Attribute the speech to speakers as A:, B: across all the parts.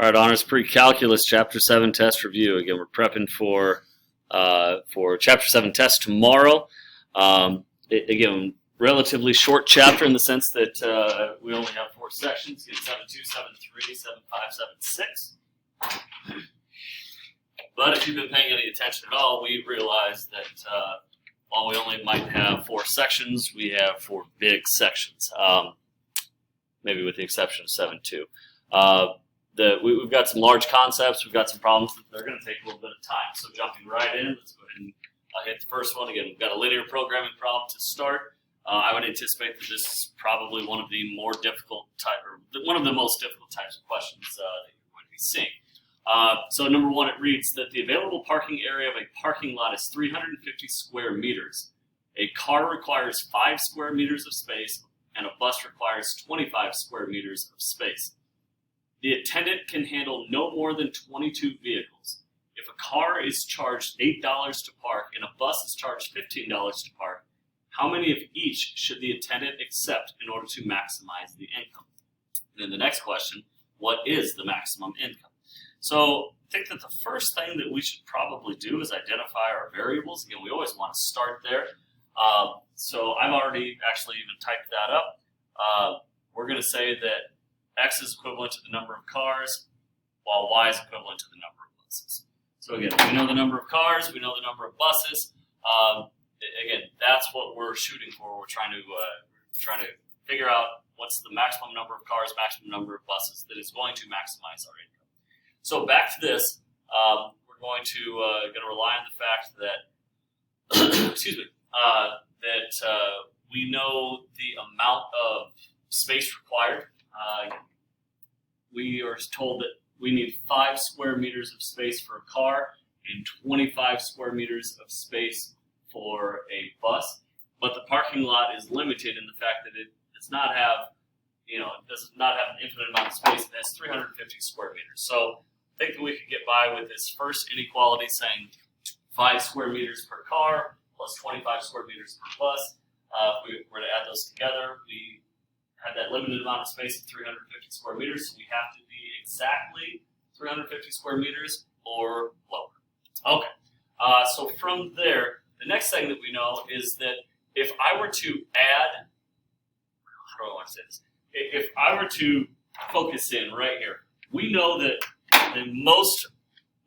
A: All right, honors pre-calculus, chapter 7 test review. Again, we're prepping for chapter 7 test tomorrow. Again, relatively short chapter in the sense that we only have 4 sections. Get 7.2, 7.3, 7.5, 7.6. But if you've been paying any attention at all, we realize that while we only might have 4 sections, we have 4 big sections, maybe with the exception of 7.2. We've got some large concepts. We've got some problems that they're going to take a little bit of time. So jumping right in, let's go ahead and hit the first one. Again, we've got a linear programming problem to start. I would anticipate that this is probably one of the more difficult one of the most difficult types of questions that you're going to be seeing. So number 1, it reads that the available parking area of a parking lot is 350 square meters. A car requires 5 square meters of space, and a bus requires 25 square meters of space. The attendant can handle no more than 22 vehicles. If a car is charged $8 to park and a bus is charged $15 to park, how many of each should the attendant accept in order to maximize the income? Then the next question, what is the maximum income? So I think that the first thing that we should probably do is identify our variables. Again, we always want to start there. So I've already actually even typed that up. We're going to say that X is equivalent to the number of cars, while Y is equivalent to the number of buses. So again, we know the number of cars, we know the number of buses. Again, that's what we're shooting for. We're trying to figure out what's the maximum number of cars, maximum number of buses that is going to maximize our income. So back to this, we're going to rely on the fact that we know the amount of space required. We are told that we need 5 square meters of space for a car and 25 square meters of space for a bus. But the parking lot is limited in the fact that it does not have, it does not have an infinite amount of space. It has 350 square meters. So I think that we could get by with this first inequality saying 5 square meters per car plus 25 square meters per bus. If we were to add those together, we had that limited amount of space of 350 square meters, so we have to be exactly 350 square meters or lower. Okay, so from there, the next thing that we know is that if I were to add, how do I want to say this? If I were to focus in right here, we know that the most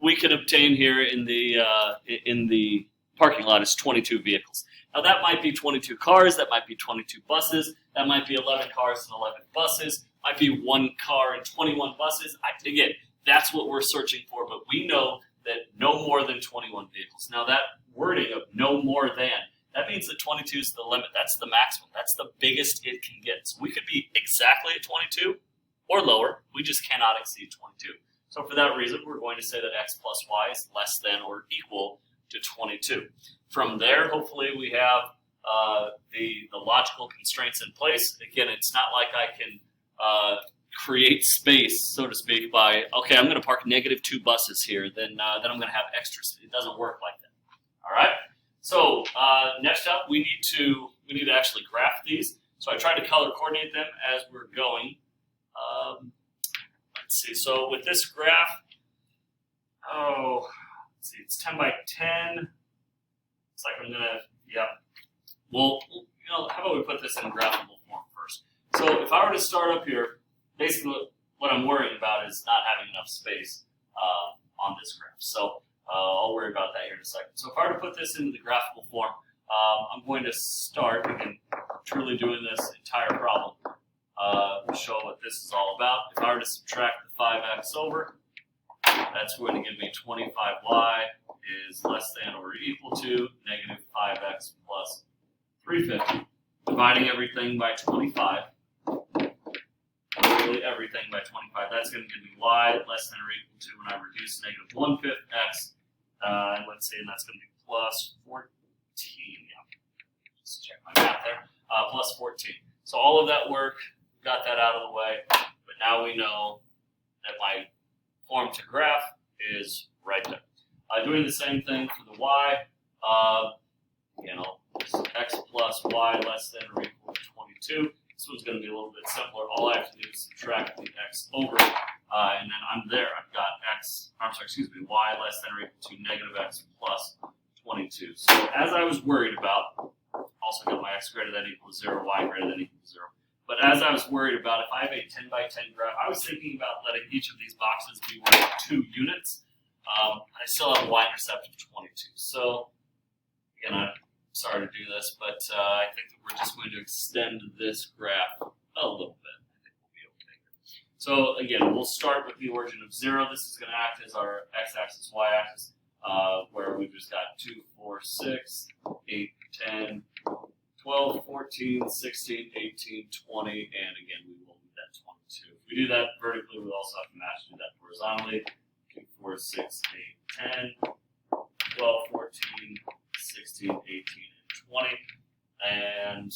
A: we can obtain here in the parking lot is 22 vehicles. Now that might be 22 cars, that might be 22 buses, that might be 11 cars and 11 buses, might be 1 car and 21 buses. Again, that's what we're searching for, but we know that no more than 21 vehicles. Now that wording of no more than, that means that 22 is the limit. That's the maximum. That's the biggest it can get. So we could be exactly at 22 or lower. We just cannot exceed 22. So for that reason, we're going to say that x plus y is less than or equal to 22. From there, hopefully we have the logical constraints in place. Again, it's not like I can create space, so to speak, by, okay, I'm going to park -2 buses here, then I'm going to have extras. It doesn't work like that. All right. So next up, we need to actually graph these. So I tried to color coordinate them as we're going. Let's see. So with this graph, let's see, it's 10 by 10. It's like I'm gonna, well, how about we put this in graphable form first? So if I were to start up here, basically what I'm worrying about is not having enough space on this graph. So I'll worry about that here in a second. So if I were to put this into the graphable form, I'm going to start, again, truly doing this entire problem to show what this is all about. If I were to subtract the 5x over, that's going to give me 25y is less than or equal to -5x plus 350. Dividing everything by 25, literally everything by 25, that's going to give me y less than or equal to, when I reduce -1/5 x, and let's say that's going to be plus 14. Just check my math there. Plus 14. So all of that work, got that out of the way, but now we know that my form to graph is right there. Doing the same thing for the y, x plus y less than or equal to 22. This one's going to be a little bit simpler. All I have to do is subtract the x over. and then I'm there. I've got y less than or equal to negative x plus 22. So as I was worried about, also got my x greater than or equal to 0, y greater than or equal to 0. But as I was worried about, if I have a 10 by 10 graph, I was thinking about letting each of these boxes be worth 2 units. I still have a y-intercept of 22. So again, I'm sorry to do this, but I think that we're just going to extend this graph a little bit. I think we'll be okay. So again, we'll start with the origin of 0. This is going to act as our x-axis, y-axis, where we've just got 2, 4, 6, 8, 10, 12, 14, 16, 18, 20, and again, we will do that 22. If we do that vertically, we also have to match do that horizontally. 2, 4, 6, 8, 10, 12, 14, 16, 18, and 20. And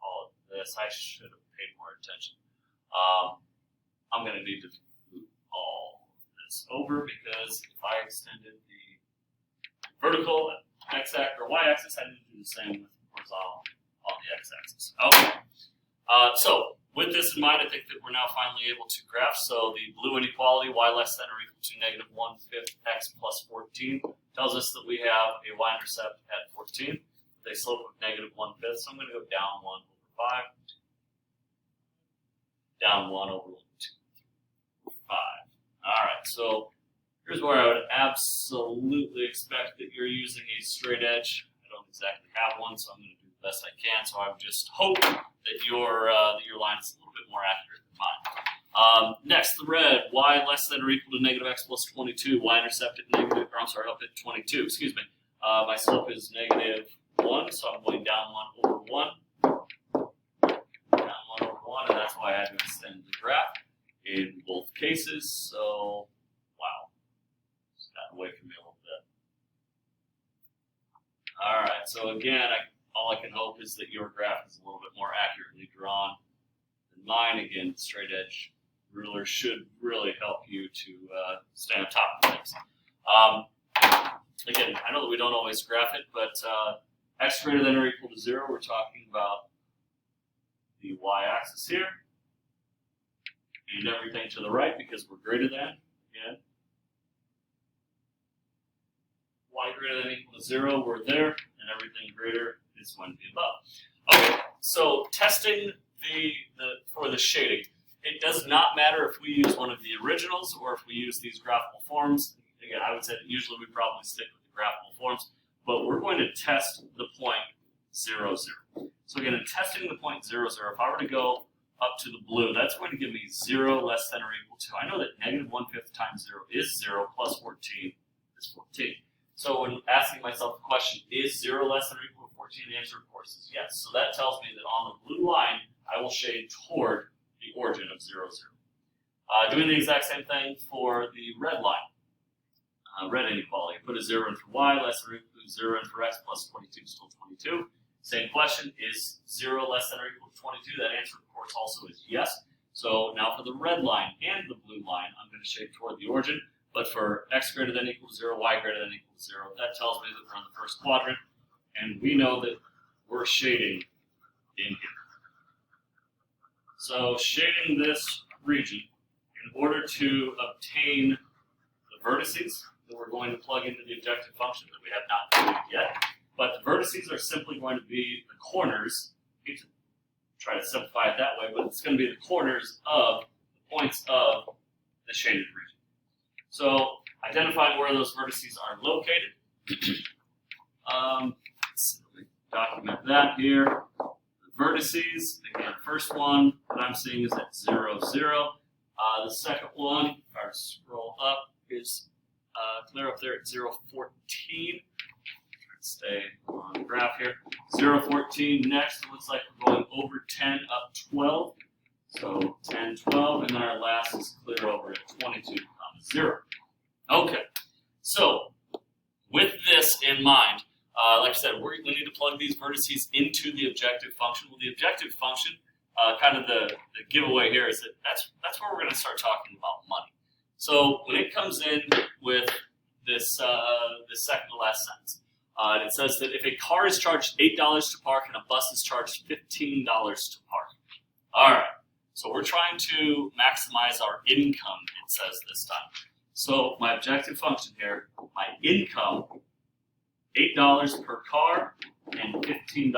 A: all of this, I should have paid more attention. I'm going to need to move all of this over because if I extended the vertical x-axis or y-axis, I need to do the same with horizontal on the x-axis. Okay. So with this in mind, I think that we're now finally able to graph. So the blue inequality, y less than or equal to negative 1/5 x plus 14, tells us that we have a y-intercept at 14 with a slope of negative 1/5. So I'm going to go down 1 over 5, down 1 over 2, 5. All right. So here's where I would absolutely expect that you're using a straight edge. I don't exactly have one, so I'm going to do the best I can. So I would just hope that your line is a little bit more accurate than mine. Next, the red, y less than or equal to negative x plus 22. Y-intercept at negative, or I'm sorry, up at 22. Excuse me. My slope is negative 1, so I'm going down 1 over 1. Down 1 over 1, and that's why I had to extend the graph in both cases. So, wow. Away from me a little bit. All right, so again, all I can hope is that your graph is a little bit more accurately drawn than mine. Again, straight edge ruler should really help you to stay on top of things. Again, I know that we don't always graph it, but x greater than or equal to 0, we're talking about the y-axis here, and everything to the right because we're greater than, again. Y greater than or equal to 0, we're there, and everything greater is going to be above. Okay, so testing for the shading. It does not matter if we use one of the originals or if we use these graphical forms. Again, I would say that usually we probably stick with the graphical forms, but we're going to test the point 0, 0. So again, in testing the point 0, 0, if I were to go up to the blue, that's going to give me 0 less than or equal to. I know that negative 1/5 times 0 is 0 plus 14 is 14. So when asking myself the question, is 0 less than or equal to 14, the answer, of course, is yes. So that tells me that on the blue line, I will shade toward the origin of 0, 0. Doing the exact same thing for the red line, red inequality. Put a 0 in for y, less than or equal to 0 in for x, plus 22 is still 22. Same question, is 0 less than or equal to 22? That answer, of course, also is yes. So now for the red line and the blue line, I'm going to shade toward the origin. But for x greater than or equal to 0, y greater than or equal to 0, that tells me that we're in the first quadrant, and we know that we're shading in here. So shading this region, in order to obtain the vertices that we're going to plug into the objective function that we have not created yet, but the vertices are simply going to be the corners. I hate to try to simplify it that way, but it's going to be the corners of the points of the shaded region. So identifying where those vertices are located. Let's document that here. The vertices, again, first one that I'm seeing is at 0, 0. The second one, if I scroll up, is clear up there at 0, 14. Stay on the graph here. 0, 14. Next, it looks like we're going over 10 up 12. So 10, 12, and then our last is clear over at 22, 0. Okay, so with this in mind, like I said, we need to plug these vertices into the objective function. Well, the objective function, kind of the giveaway here is that that's where we're going to start talking about money. So when it comes in with this second to last sentence, it says that if a car is charged $8 to park and a bus is charged $15 to park. All right. So we're trying to maximize our income, it says this time. So my objective function here, my income, $8 per car and $15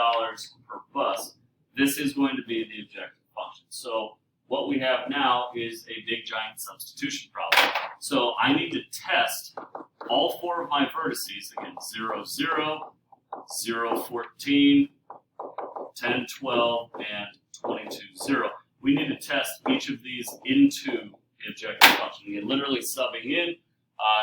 A: per bus. This is going to be the objective function. So what we have now is a big giant substitution problem. So I need to test all 4 of my vertices, again, 0, 0, 0, 14, 10, 12, and 22, 0. We need to test each of these into the objective function. Again, literally subbing in,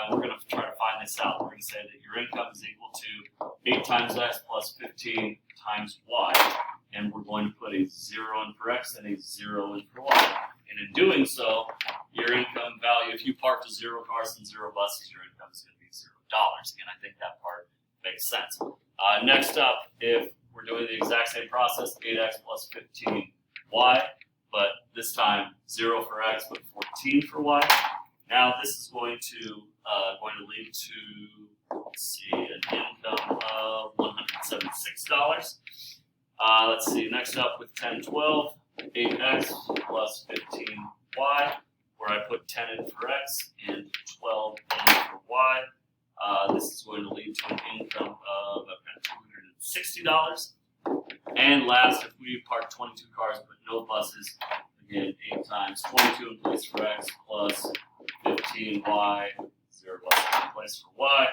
A: we're going to try to find this out. We're going to say that your income is equal to 8 times x plus 15 times y. And we're going to put a 0 in for x and a 0 in for y. And in doing so, your income value, if you parked 0 cars and 0 buses, your income is going to be $0. Again, I think that part makes sense. Next up, if we're doing the exact same process, 8x plus 15y, but this time 0 for x, but 14 for y. Now this is going to lead to, let's see, an income of $176. Let's see, next up with 10, 12, 8x plus 15y, where I put 10 in for x and 12 in for y. This is going to lead to an income of $260. And last, if we park 22 cars but no buses, again, 8 times 22 in place for x plus 15y, 0 buses in place for y.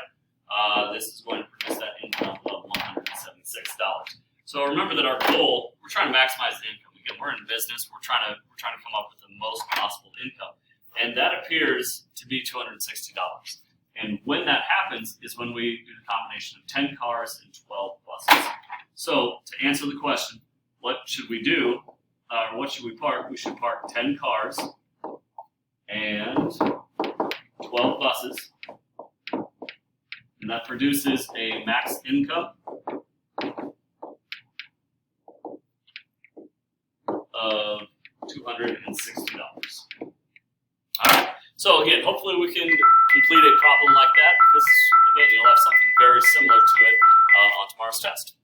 A: This is going to produce that income of $176. So remember that our goal, we're trying to maximize the income. Again, we're in business. We're trying to come up with the most possible income, and that appears to be $260. And when that happens is when we do the combination of 10 cars and 12 buses. So to answer the question, what should we do? What should we park? We should park 10 cars and 12 buses, and that produces a max income of $260. All right. So again, hopefully we can complete a problem like that, because again, you'll have something very similar to it on tomorrow's test.